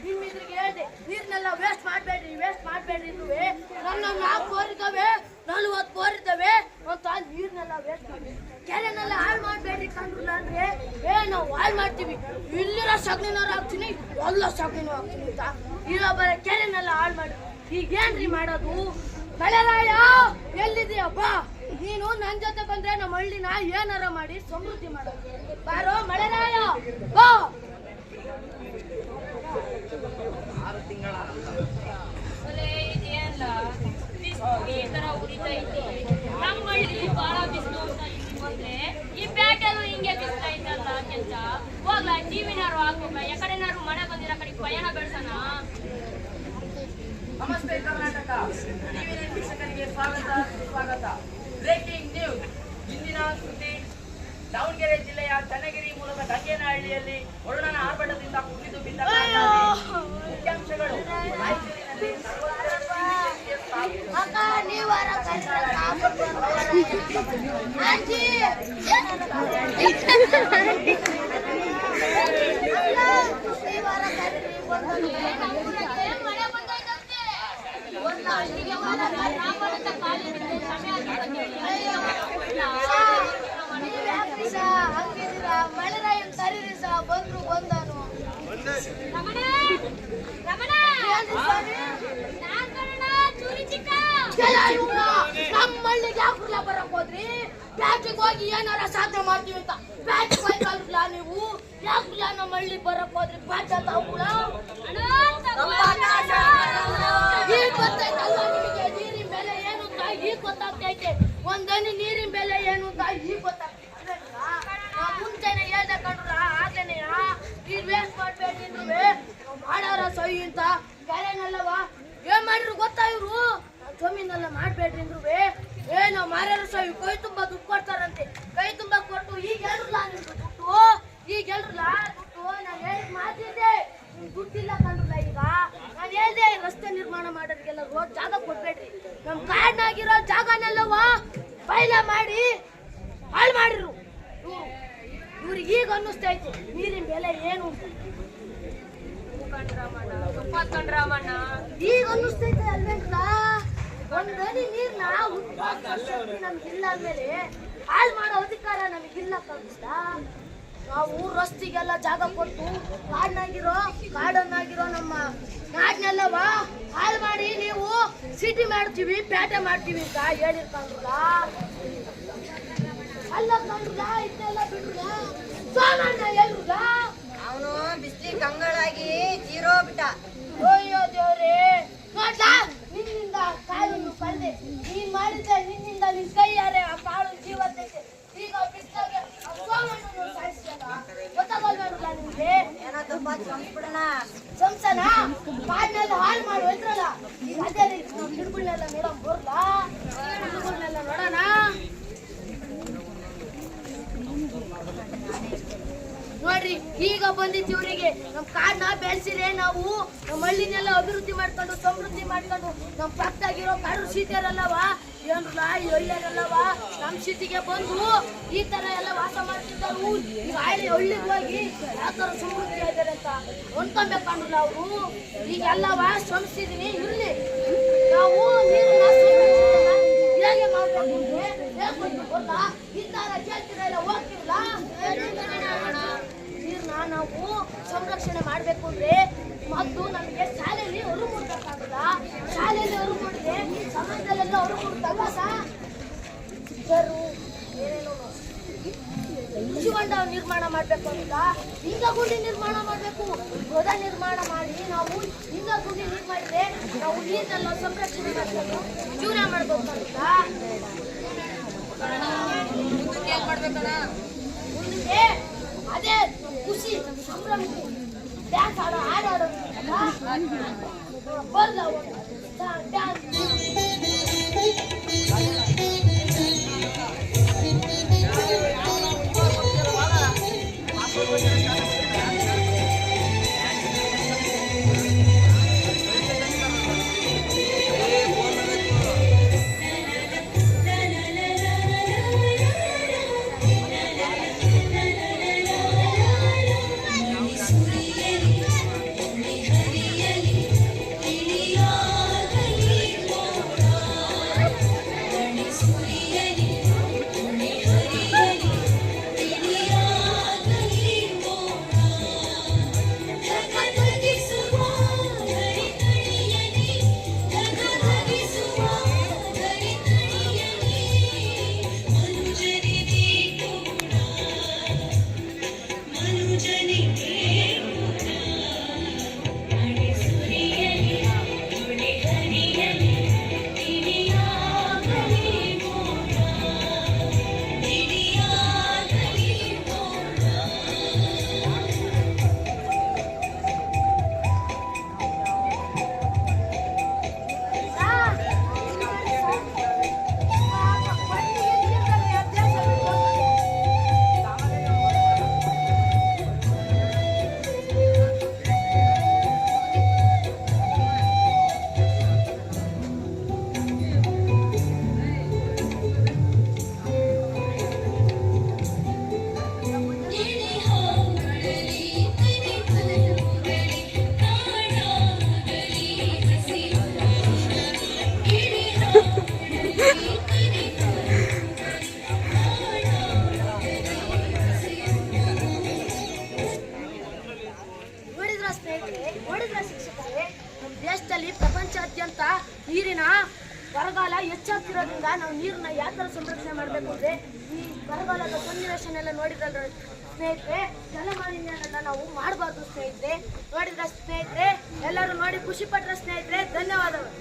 ನಿಮ್ಮಿದ್ರಿಗೆ ಹೇಳಿದೆ ನೀರ್ನೆಲ್ಲ ವೇಸ್ಟ್ ಮಾಡ್ಬೇಡ್ರಿ ಇರುವೆ ನನ್ನ 4 ಬೋರ್ ಇದ್ದಾವೆ 40 ಬೋರ್ ಇದ್ದಾವೆ ಅಂತ ನೀರ್ನೆಲ್ಲ ವೇಸ್ಟ್ ಮಾಡಿ ಕೆರೆನೆಲ್ಲ ಹಾಳು ಮಾಡ್ಬೇಡ್ರಿ ಕಂಡ್ರಲ್ಲ ಅಂದ್ರೆ ನಾವು ಹಾಳು ಮಾಡ್ತೀವಿ ಇಲ್ಲಿರೋ ಸಗಣಿನವ್ರು ಹಾಕ್ತೀನಿ ಎಲ್ಲ ಸಗಣಿನೂ ಹಾಕ್ತೀನಿ ಅಂತ ಇರೋ ಬರ ಕೆರೆನೆಲ್ಲ ಹಾಳು ಮಾಡಿ ಈಗೇನ್ರಿ ಮಾಡೋದು? ಮಳೆರಾಯ ಎಲ್ಲಿದೆಯಪ್ಪ? ನೀನು ನನ್ ಜೊತೆ ಬಂದ್ರೆ ನಮ್ಮ ಹಳ್ಳಿನ ಏನಾರ ಮಾಡಿ ಸಮೃದ್ಧಿ ಮಾಡೋದು. ಬಾರೋ ಮಳೆರಾಯ ಬಾ. 6 ತಿಂಗಳ ಈ ತರ ಉರಿತೈತಿ ನಮ್ಮ ಹಳ್ಳಿ ಬಾಳ ಬಿಸಿಲು ಅಂತ ಇಲ್ಲಿ ಬಂದ್ರೆ ಈ ಪ್ಯಾಟೆಲ್ಲೂ ಹಿಂಗೆ ಬಿಸ್ತೈತಲ್ಲ ಕೆಲ್ಸ ಹೋಗ್ಲಾ ಟಿವಿನಾರು ಹಾಕೋಕ ಯಾಕಡೆನಾರು ಮಳೆ ಬಂದಿರೋ ಕಡೆ ಪಯಣ ಬೆಳ್ಸೋಣ. ನಮಸ್ತೆ ಕರ್ನಾಟಕ ಟಿವಿ ವೀಕ್ಷಕರಿಗೆ ಸ್ವಾಗತ. Breaking news. ಇಂದಿನ ಸುದ್ದಿ. ದಾವಣಗೆರೆ ಜಿಲ್ಲೆಯ ಚನ್ನಗಿರಿ ಮೂಲಕ ಗಂಗೇನಹಳ್ಳಿಯಲ್ಲಿ ವರುಣನ ಆರ್ಭಟದಿಂದ ಕುಸಿದು ಬಿದ್ದ ಮುಖ್ಯಾಂಶಗಳು. ರಾಯಚೂರಿನಲ್ಲಿ ಮಳೆರಾಯನ್ ಕರೀರಿ ಸಹ ಬಂದ್ರು ಬಂದನು. ನಮ್ಮ ಹಳ್ಳಿಗೆ ಯಾಕಲ್ಲ ಬರಕ್ ಹೋದ್ರಿ? ಬ್ಯಾಟಿಗೆ ಹೋಗಿ ಏನಾರ ಸಾಧನೆ ಮಾಡ್ತೀವಿ ಅಂತ ಬ್ಯಾಟಿಗೆ ಹೋಯ್ಕಲ್ರಲ್ಲ ನೀವು. ಯಾಕಲ್ಲ ನಮ್ಮ ಹಳ್ಳಿ ಬರಕ್ ಹೋದ್ರಿ? ಬ್ಯಾಟ್ ಅಂತ ಈಗ ಗೊತ್ತಾಯ್ತಲ್ವ ನಿಮಗೆ ನೀರಿನ ಬೆಲೆ ಏನು ಅಂತ? ಈಗ ಗೊತ್ತಾಗ್ತೈತೆ. ಒಂದನಿ ನೀರಿನ ಬೆಲೆ ಏನು ಅಂತ ಈಗ ಗೊತ್ತಾಗ್ತೈತೆ. ಮುಂಚೆನೆ ಹೇಳ್ದೆ ಕಂಡ್ರ ಆಗ್ಲೇನೆ ನೀರ್ ವೇಸ್ಟ್ ಮಾಡ್ಬೇಡಿ ಮಾಡಾರ ಸೈ ಅಂತ ಕೆರೆನಲ್ಲವ ಏನ್ ಮಾಡಿದ್ರು ಗೊತ್ತಾ ಇವ್ರು? ಜಮೀನೆಲ್ಲ ಮಾಡ್ಬೇಡ್ರಿ ಅಂದ್ರುವೆ ನಾವು ಮಾರ್ಯಾರ ಸೈ ಕೈ ತುಂಬಾ ದುಡ್ಡು ಕೊಡ್ತಾರಂತೆ. ಕೈ ತುಂಬಾ ಕೊಟ್ಟು ಈಗ ಹೇಳ್ರಲ್ಲ ನಿಮ್ದು ದುಡ್ಡು, ಈಗ ಹೇಳ್ರಲ್ಲ ದುಡ್ಡು. ನಾನು ಹೇಳಿದ್ ಮಾತಿದ್ದೆ ದುಡ್ಡಿಲ್ಲ ಕಂಡ್ರಲ್ಲ. ಈಗ ನಾನು ಹೇಳ್ದೆ ರಸ್ತೆ ನಿರ್ಮಾಣ ಮಾಡೋರಿಗೆಲ್ಲ ರೋಡ್ ಜಾಗ ಕೊಡ್ಬೇಡ್ರಿ. ನಮ್ ಕಾಡ್ನಾಗಿರೋ ಜಾಗನೆಲ್ಲವ ಬಯಲ ಮಾಡಿ ಹಾಳು ಮಾಡಿರು. ಇವ್ರಿಗೆ ಈಗ ಅನ್ನಿಸ್ತೈತೆ ನೀರಿನ ಬೆಲೆ ಏನು ಅಂತ. ಈಗ ಅನ್ನಿಸ್ತೈತೆ ಅಲ್ವೇಂತ? ಒಂದನಿ ನೀರ್ನ ನಮ್ಗಿಲ್ಲ ಅಂದ್ಮೇಲೆ ಹಾಳು ಮಾಡೋ ಅಧಿಕಾರ ನಮಗಿಲ್ಲ ಕಷ್ಟ. ನಾವು ರಸ್ತಿಗೆಲ್ಲ ಜಾಗ ಕೊಟ್ಟು ಕಾಡನ್ನಾಗಿರೋ ನಮ್ಮ ನಾಡ್ನೆಲ್ಲವ ಹಾಳು ಮಾಡಿ ನೀವು ಸಿಟಿ ಮಾಡ್ತೀವಿ ಪೇಟೆ ಮಾಡ್ತೀವಿ ಅಂತ ಹೇಳಿರ್ತಾರಲ್ಲ. ಅಲ್ಲ ಕಂಡ್ರಲ್ಲ ಇದನ್ನೆಲ್ಲ ಬಿಡ್ರಲ್ಲ ಸೋಮಣ್ಣ ಎಲ್ರುಗ ಅವನು ಬಿಸ್ಲಿ ಕಂಗಳಾಗಿ ಜೀರೋ ಬಿಟ್ಟ. ಅಯ್ಯೋ ದೇವ್ರೇ ನೋಡ್ಲ ನಿನ್ನಿಂದ ಕಾಳನ್ನು ಕಲ್ದೆ ನೀನ್ ಮಾಡಿದ್ದೆ. ನಿನ್ನಿಂದ ನಿನ್ ಕೈ ಯಾರೇ ಆ ಕಾಳು ಜೀವತ್ತೈತೆ. ಈಗ ಬಿಸ್ಲಾಗೆ ಸೋಮಣ್ಣನು ಸಾಯಿಸ್ತಾನ ಗೊತ್ತಾಗಲ್ವಲ್ಲ ನಿಮ್ಗೆ? ಏನೋ ತುಂಬ ಚಂಪಿಡಣ ಸಂಸನ ಕಾಡ್ನೆಲ್ಲ ಹಾಳು ಮಾಡಿ ಹೋಯ್ತ್ರಲ್ಲ. ಈಗ ಅದೇ ರೀತಿ ನಾವು ಗಿಡಗಳನ್ನೆಲ್ಲ ನೋಡೋಣ ಬರ್ಲಾ? ಗಿಡಗಳನ್ನೆಲ್ಲ ನೋಡೋಣ. ನೋಡ್ರಿ ಈಗ ಬಂದಿತ್ತು ಇವರಿಗೆ. ನಮ್ ಕಾಡ್ನ ಬೆಳೆಸಿದ್ರೆ ನಾವು ನಮ್ಮ ಹಳ್ಳಿನೆಲ್ಲ ಅಭಿವೃದ್ಧಿ ಮಾಡ್ಕೊಂಡು ಸಮೃದ್ಧಿ ಮಾಡ್ಕೊಂಡು ನಮ್ ಪಕ್ಕದಾಗಿರೋ ಕಾಡು ಸೀತೆಯರಲ್ಲವ ಏನ್ರಲ್ಲ ಈ ಹಳ್ಳಿಯರಲ್ಲವ ನಮ್ ಸಿಟಿಗೆ ಬಂದು ಈ ತರ ಎಲ್ಲ ವಾಸ ಮಾಡ್ತಿದ್ದರು. ಈಗ ಹಳ್ಳಿಗೆ ಹೋಗಿ ಯಾವ ತರ ಸಮೃದ್ಧಿ ಆಗಿದ್ದಾರೆ ಅಂತ ಹೊಂದ್ಕೊಬೇಕಂದ್ರಲ್ಲ ಅವರು. ಈಗೆಲ್ಲವ ಶ್ರಮಿಸಿದೀನಿ ಇರ್ಲಿ. ನಾವು ನೀರನ್ನ ಹೇಗೆ ಮಾಡ್ಬೇಕು ಗೊತ್ತಾ? ಈ ತರ ಕೇಳ್ತಿರ ಇಲ್ಲ ಹೋಗ್ತಿರಲ್ಲ. ನೀರ್ನ ನಾವು ಸಂರಕ್ಷಣೆ ಮಾಡ್ಬೇಕು ಅಂದ್ರೆ ಮತ್ತು ನಮಗೆ ಶಾಲೆಯಲ್ಲಿ ಅರು ಮೂಡ್ಬೇಕಾಗಲ್ಲ. ಶಾಲೆಯಲ್ಲಿ ಅರು ಮೂಡಿದೆ ಸಮಾಜದಲ್ಲೆಲ್ಲ ಅರು ಮೂಡ್ತಲ್ವ ಏನೇನೋ ಕೃಷಿ ಹೊಂಡ ನಿರ್ಮಾಣ ಮಾಡ್ಬೇಕು ಅಂತ ಹಿಂಗ ಗುಂಡಿ ನಿರ್ಮಾಣ ಮಾಡ್ಬೇಕು. ಹೊದ ನಿರ್ಮಾಣ ಮಾಡಿ ನಾವು ಹಿಂಗ ಗುಂಡಿ ನೀರ್ ಮಾಡಿದ್ರೆ ನಾವು ನೀರ್ನೆಲ್ಲ ಸಂರಕ್ಷಣೆ ಮಾಡ್ಬೇಕು ಜೀವನ ಮಾಡ್ಬೇಕು ಅಂತ. ಮುಂದೆ ಅದೇ ಖುಷಿ ಸಂಭ್ರಮ ಡ್ಯಾನ್ಸ್ ಹಾಡಾಡೋದು ಬರ್ಲ ಡ್ಯಾನ್ಸ್. Suri ಹೆಚ್ಚಾಗ್ತಿರೋದ್ರಿಂದ ನಾವು ನೀರನ್ನ ಯಾವ ಥರ ಸಂರಕ್ಷಣೆ ಮಾಡಬೇಕು ಅಂದರೆ ಈ ಬರಗಾಲದ ಸನ್ನಿವೇಶನೆಲ್ಲ ನೋಡಿದ್ರಲ್ಲ ಸ್ನೇಹಿತರೆ, ಜಲಮಾಲಿನ್ಯನೆಲ್ಲ ನಾವು ಮಾಡಬಾರ್ದು ಸ್ನೇಹಿತರೆ. ನೋಡಿದ್ರ ಸ್ನೇಹಿತರೆ, ಎಲ್ಲರೂ ನೋಡಿ ಖುಷಿ ಪಟ್ರ ಸ್ನೇಹಿತರೆ. ಧನ್ಯವಾದಗಳು.